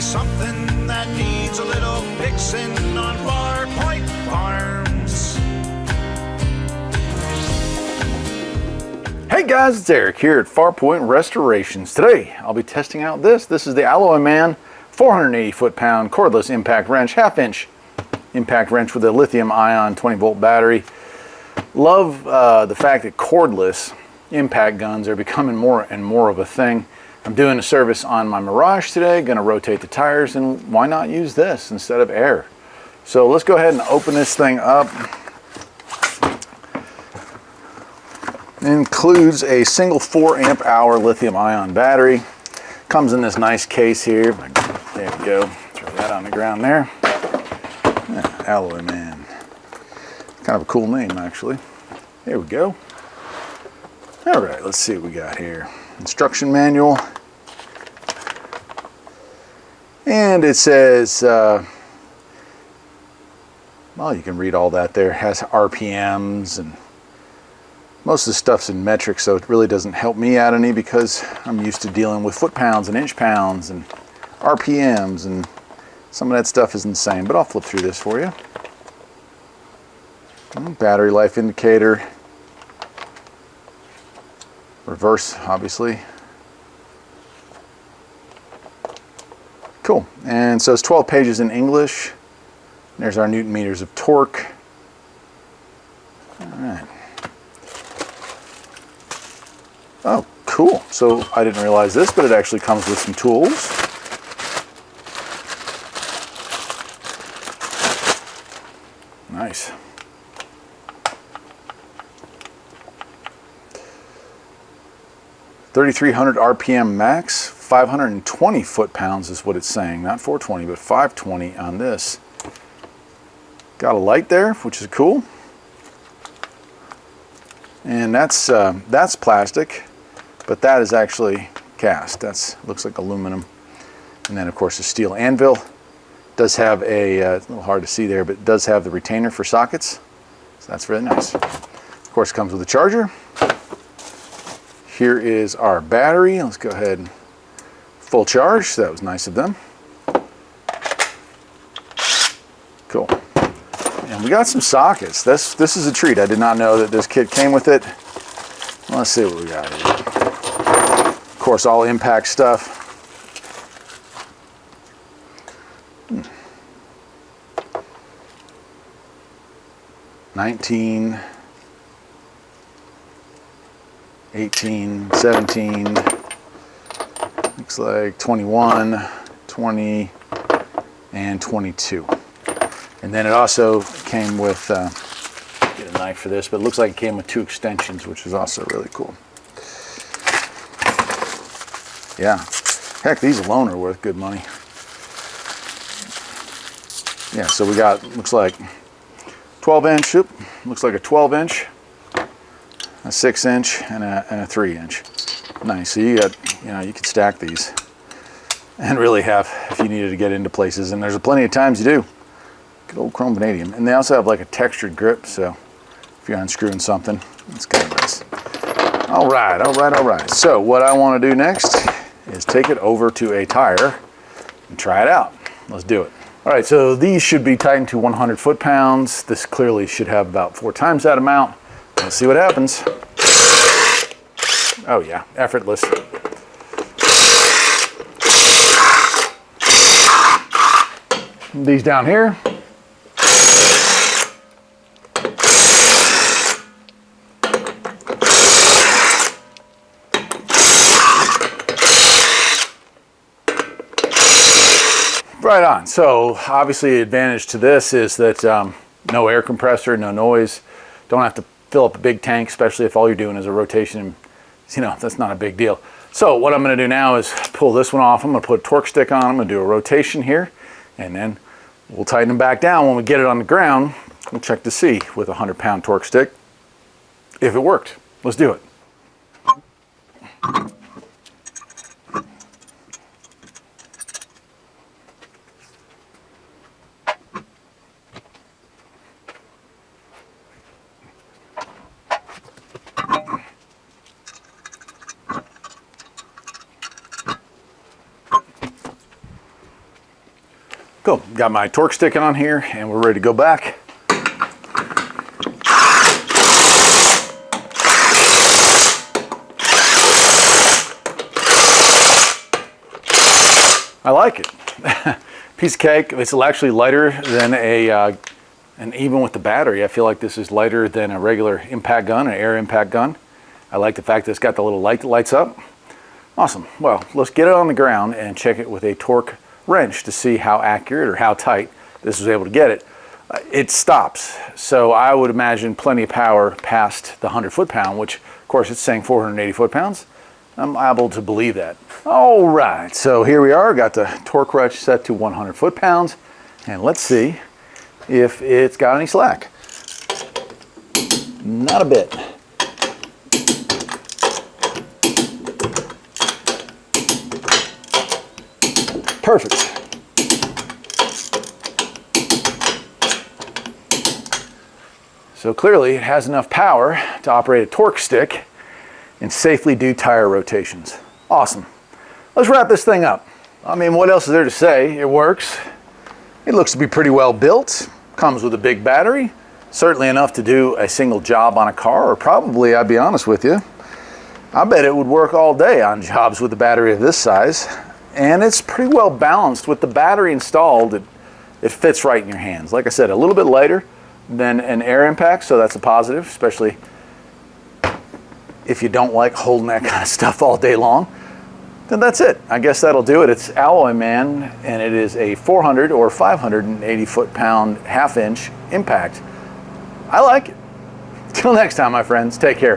something that needs a little fixing on Far Point Farms. Hey guys, it's Eric here at Far Point Restorations. Today I'll be testing out this. This is the Alloyman 480 foot-pound cordless impact wrench, half-inch impact wrench with a lithium-ion 20-volt battery. Love the fact that cordless impact guns are becoming more and more of a thing. I'm doing a service on my Mirage today, going to rotate the tires, and why not use this instead of air? So let's go ahead and open this thing up. It includes a single 4 amp hour lithium ion battery. Comes in this nice case here. There we go. Throw that on the ground there. Yeah, Alloyman. Kind of a cool name actually. There we go. All right, let's see what we got here. Instruction manual. And it says, well, you can read all that there. It has RPMs, and most of the stuff's in metric, so it really doesn't help me out any because I'm used to dealing with foot-pounds and inch-pounds and RPMs, and some of that stuff is insane, but I'll flip through this for you. Battery life indicator. Reverse, obviously. Cool. And so it's 12 pages in English. There's our Newton meters of torque. All right. Oh, cool. So I didn't realize this, but it actually comes with some tools. Nice. $3,300 RPM max, 520 foot-pounds is what it's saying. Not 420, but 520 on this. Got a light there, which is cool. And that's plastic, but that is actually cast. That's looks like aluminum. And then of course the steel anvil does have a, it's a little hard to see there, but it does have the retainer for sockets. So that's really nice. Of course, it comes with a charger. Here is our battery. Let's go ahead and full charge. That was nice of them. Cool. And we got some sockets. This is a treat. I did not know that this kit came with it. Let's see what we got here. Of course, all impact stuff. Hmm. 19, 18, 17, looks like 21, 20, and 22. And then it also came with, get a knife for this, but it looks like it came with 2 extensions, which is also really cool. Yeah, heck, these alone are worth good money. Yeah, so we got, looks like 12 inch, looks like a 12 inch, a 6 inch, and a 3 inch. Nice, so you got, you know, you could stack these and really have, if you needed to get into places, and there's plenty of times you do. Good old chrome vanadium. And they also have like a textured grip, so if you're unscrewing something, it's kind of nice. All right, all right, all right. So what I want to do next is take it over to a tire and try it out. Let's do it. All right, so these should be tightened to 100 foot-pounds. This clearly should have about 4 times that amount. Let's see what happens. Oh yeah, effortless. These down here. Right on. So obviously the advantage to this is that no air compressor, no noise. Don't have to fill up a big tank, especially if all you're doing is a rotation. You know, that's not a big deal. So what I'm going to do now is pull this one off. I'm going to put a torque stick on. I'm going to do a rotation here, and then we'll tighten them back down. When we get it on the ground, we'll check to see with a 100-pound torque stick if it worked. Let's do it. Cool, got my torque sticking on here and we're ready to go back. I like it. Piece of cake. It's actually lighter than and even with the battery, I feel like this is lighter than a regular impact gun, an air impact gun. I like the fact that it's got the little light that lights up. Awesome. Well, let's get it on the ground and check it with a torque wrench to see how accurate or how tight this was able to get it. It stops, so I would imagine plenty of power past the 100 foot-pound, which of course it's saying 480 foot-pounds. I'm able to believe that. All right, so here we are, got the torque wrench set to 100 foot-pounds, and let's see if it's got any slack. Not a bit. Perfect. So clearly it has enough power to operate a torque stick and safely do tire rotations. Awesome. Let's wrap this thing up. I mean, what else is there to say? It works. It looks to be pretty well built. Comes with a big battery. Certainly enough to do a single job on a car, or probably, I'll be honest with you, I bet it would work all day on jobs with a battery of this size. And it's pretty well balanced. With the battery installed, it fits right in your hands. Like I said, a little bit lighter than an air impact, so that's a positive, especially if you don't like holding that kind of stuff all day long. Then that's it. I guess that'll do it. It's Alloyman, and it is a 400 or 580 foot-pound half-inch impact. I like it. Till next time, my friends, take care.